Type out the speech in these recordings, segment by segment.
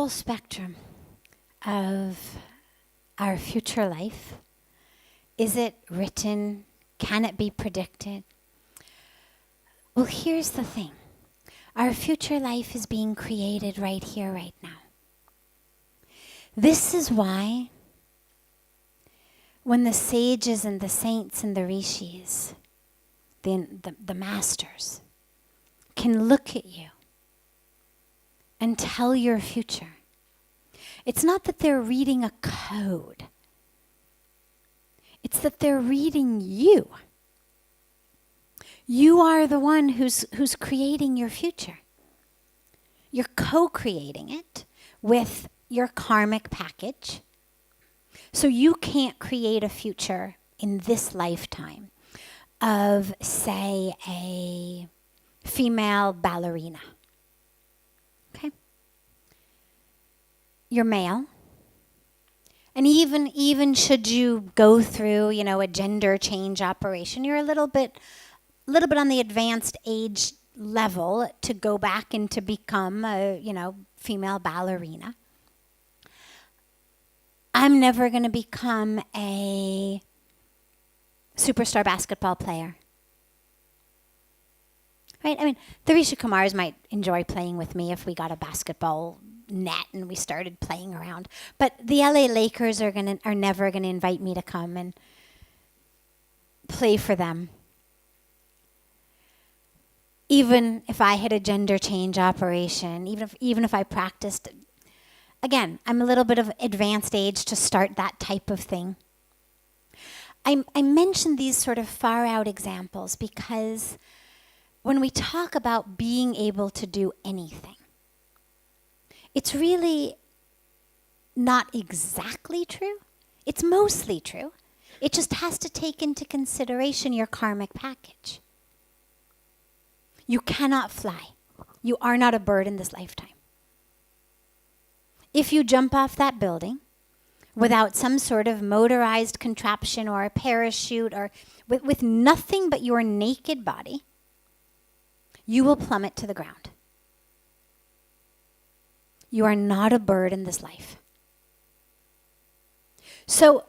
full spectrum of our future life? Is it written? Can it be predicted? Well, here's the thing. Our future life is being created right here, right now. This is why when the sages and the saints and the rishis, the masters, can look at you and tell your future, it's not that they're reading a code. It's that they're reading you. You are the one who's creating your future. You're co-creating it with your karmic package. So you can't create a future in this lifetime of, say, a female ballerina. Okay? You're male. And even should you go through, a gender change operation, you're a little bit on the advanced age level to go back and to become a, female ballerina. I'm never going to become a superstar basketball player. Right? I mean, the Rishi Kumars might enjoy playing with me if we got a basketball net and we started playing around. But the LA Lakers are never going to invite me to come and play for them. Even if I had a gender change operation, even if I practiced, again, I'm a little bit of advanced age to start that type of thing. I mention these sort of far out examples because when we talk about being able to do anything, it's really not exactly true. It's mostly true. It just has to take into consideration your karmic package. You cannot fly. You are not a bird in this lifetime. If you jump off that building without some sort of motorized contraption or a parachute or with nothing but your naked body, you will plummet to the ground. You are not a bird in this life. So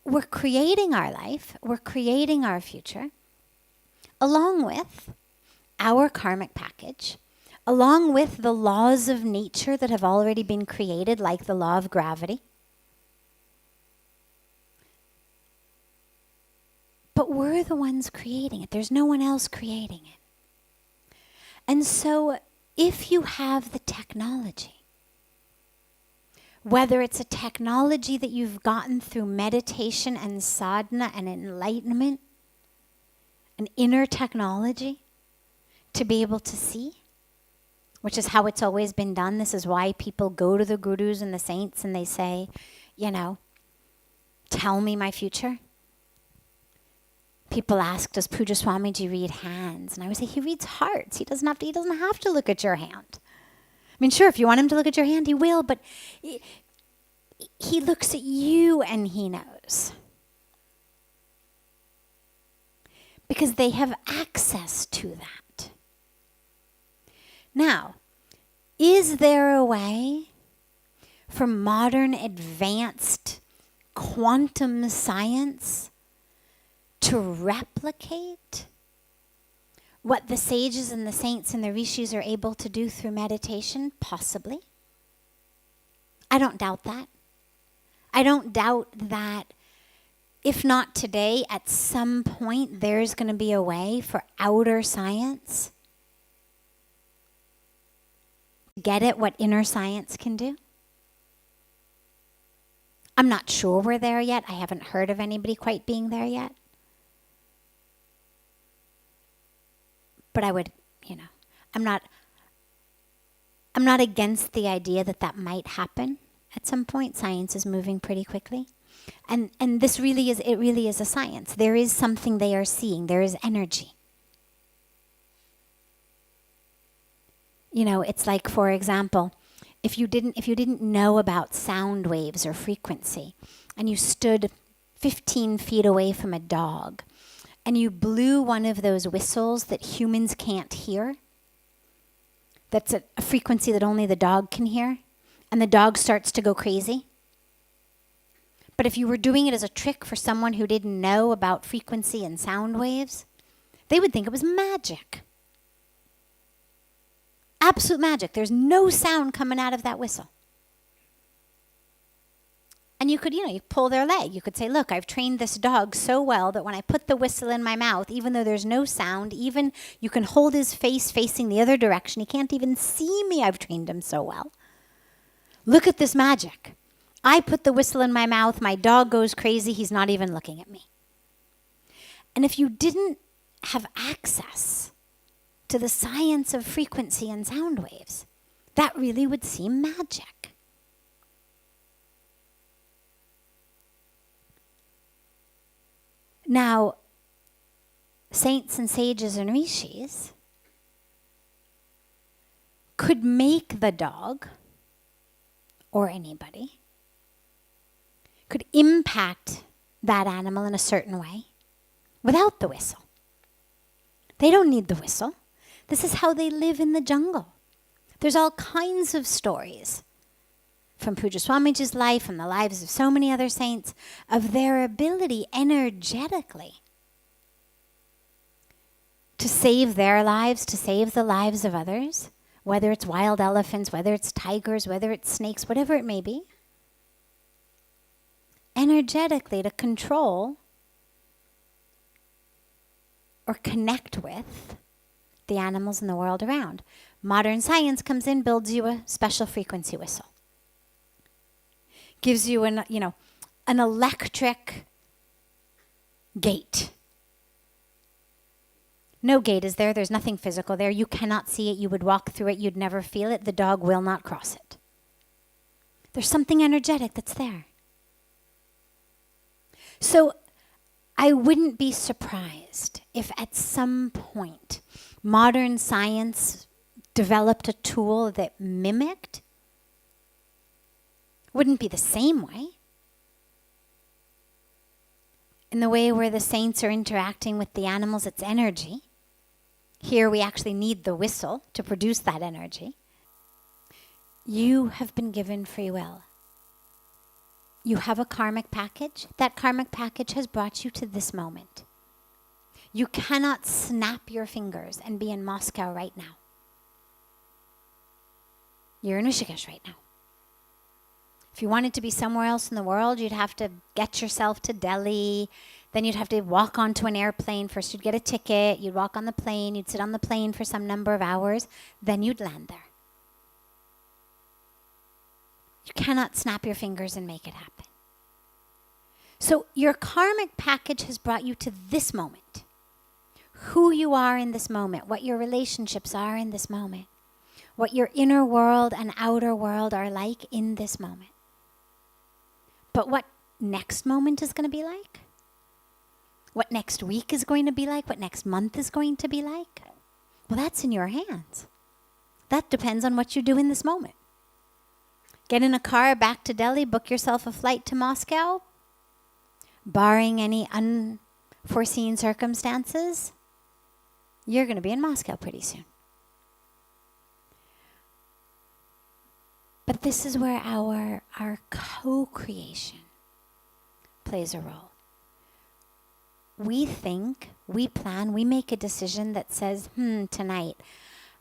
we're creating our life, we're creating our future, along with our karmic package, along with the laws of nature that have already been created, like the law of gravity. But we're the ones creating it. There's no one else creating it. And so if you have the technology, whether it's a technology that you've gotten through meditation and sadhana and enlightenment, an inner technology to be able to see, which is how it's always been done. This is why people go to the gurus and the saints and they say, tell me my future. People ask, does Puja Swamiji read hands? And I would say, he reads hearts. He doesn't have to look at your hand. I mean, sure, if you want him to look at your hand, he will, but he looks at you and he knows. Because they have access to that. Now, is there a way for modern advanced quantum science to replicate what the sages and the saints and the rishis are able to do through meditation? Possibly. I don't doubt that. I don't doubt that if not today, at some point there's going to be a way for outer science to get at what inner science can do. I'm not sure we're there yet. I haven't heard of anybody quite being there yet. But I would, I'm not against the idea that might happen at some point. Science is moving pretty quickly. And this really is a science. There is something they are seeing. There is energy. It's like, for example, if you didn't know about sound waves or frequency, and you stood 15 feet away from a dog, and you blew one of those whistles that humans can't hear, that's a frequency that only the dog can hear, and the dog starts to go crazy. But if you were doing it as a trick for someone who didn't know about frequency and sound waves, they would think it was magic. Absolute magic. There's no sound coming out of that whistle. And you could, you pull their leg. You could say, look, I've trained this dog so well that when I put the whistle in my mouth, even though there's no sound, even you can hold his face facing the other direction. He can't even see me. I've trained him so well. Look at this magic. I put the whistle in my mouth. My dog goes crazy. He's not even looking at me. And if you didn't have access to the science of frequency and sound waves, that really would seem magic. Now, saints and sages and rishis could make the dog, or anybody, could impact that animal in a certain way without the whistle. They don't need the whistle. This is how they live in the jungle. There's all kinds of stories from Puja Swamiji's life and the lives of so many other saints of their ability energetically to save their lives, to save the lives of others, whether it's wild elephants, whether it's tigers, whether it's snakes, whatever it may be. Energetically to control or connect with the animals in the world around. Modern science comes in, builds you a special frequency whistle. Gives you an electric gate. No gate is there. There's nothing physical there. You cannot see it. You would walk through it. You'd never feel it. The dog will not cross it. There's something energetic that's there. So I wouldn't be surprised if at some point modern science developed a tool that mimicked. Wouldn't be the same way. In the way where the saints are interacting with the animals, it's energy. Here we actually need the whistle to produce that energy. You have been given free will. You have a karmic package. That karmic package has brought you to this moment. You cannot snap your fingers and be in Moscow right now. You're in Rishikesh right now. If you wanted to be somewhere else in the world, you'd have to get yourself to Delhi. Then you'd have to walk onto an airplane. First you'd get a ticket. You'd walk on the plane. You'd sit on the plane for some number of hours. Then you'd land there. You cannot snap your fingers and make it happen. So your karmic package has brought you to this moment. Who you are in this moment. What your relationships are in this moment. What your inner world and outer world are like in this moment. But what next moment is going to be like? What next week is going to be like? What next month is going to be like? Well, that's in your hands. That depends on what you do in this moment. Get in a car back to Delhi, book yourself a flight to Moscow. Barring any unforeseen circumstances, you're going to be in Moscow pretty soon. But this is where our co-creation plays a role. We think, we plan, we make a decision that says, tonight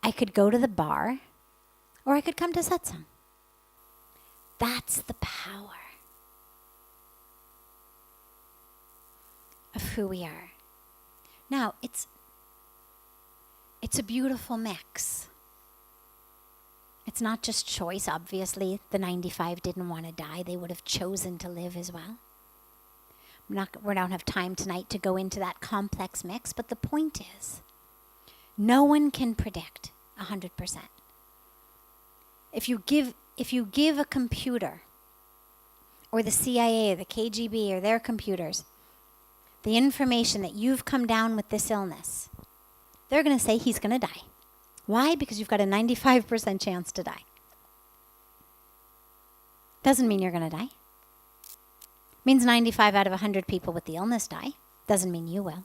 I could go to the bar or I could come to satsang. That's the power of who we are. Now, it's a beautiful mix. It's not just choice. Obviously, the 95 didn't want to die. They would have chosen to live as well. We don't have time tonight to go into that complex mix, but the point is, no one can predict 100%. If you give a computer, or the CIA, the KGB, or their computers, the information that you've come down with this illness, they're going to say he's going to die. Why? Because you've got a 95% chance to die. Doesn't mean you're going to die. Means 95 out of 100 people with the illness die. Doesn't mean you will.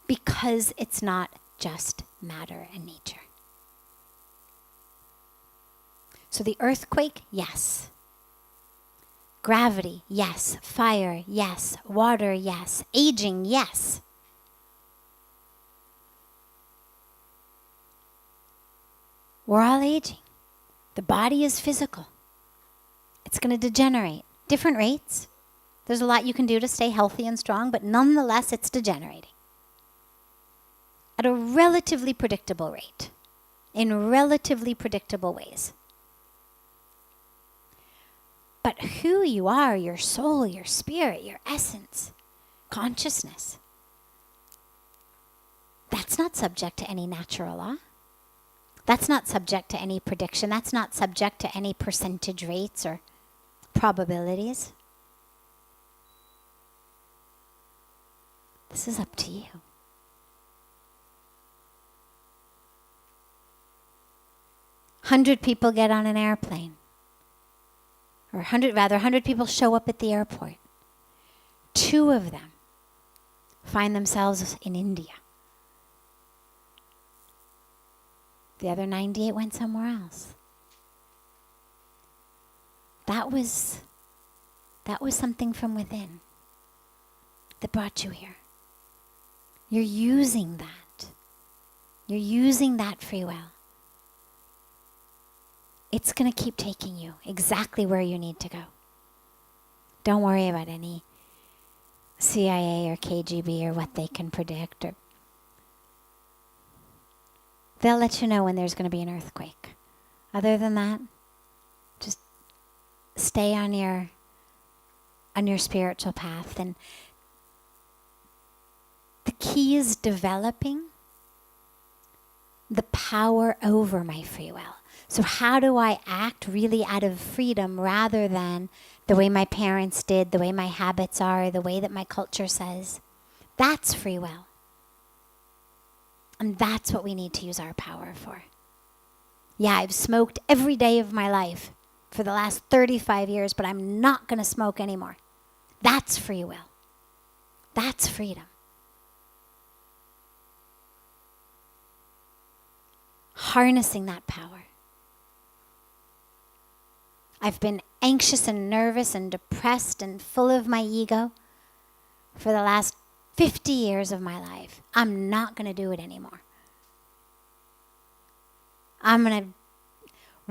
Because it's not just matter and nature. So the earthquake, yes. Gravity, yes. Fire, yes. Water, yes. Aging, yes. We're all aging. The body is physical. It's going to degenerate. Different rates. There's a lot you can do to stay healthy and strong, but nonetheless, it's degenerating. At a relatively predictable rate. In relatively predictable ways. But who you are, your soul, your spirit, your essence, consciousness, that's not subject to any natural law. That's not subject to any prediction. That's not subject to any percentage rates or probabilities. This is up to you. Hundred people get on an airplane. Or 100 people show up at the airport. 2 of them find themselves in India. The other 98 went somewhere else. That was something from within that brought you here. You're using that. You're using that free will. It's going to keep taking you exactly where you need to go. Don't worry about any CIA or KGB or what they can predict. Or they'll let you know when there's going to be an earthquake. Other than that, just stay on your spiritual path. And the key is developing the power over my free will. So how do I act really out of freedom rather than the way my parents did, the way my habits are, the way that my culture says? That's free will. And that's what we need to use our power for. Yeah, I've smoked every day of my life for the last 35 years, but I'm not going to smoke anymore. That's free will. That's freedom. Harnessing that power. I've been anxious and nervous and depressed and full of my ego for the last 50 years of my life. I'm not going to do it anymore. I'm going to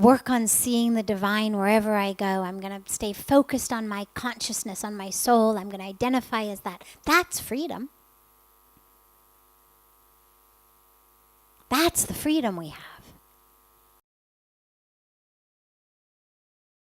work on seeing the divine wherever I go. I'm going to stay focused on my consciousness, on my soul. I'm going to identify as that. That's freedom. That's the freedom we have.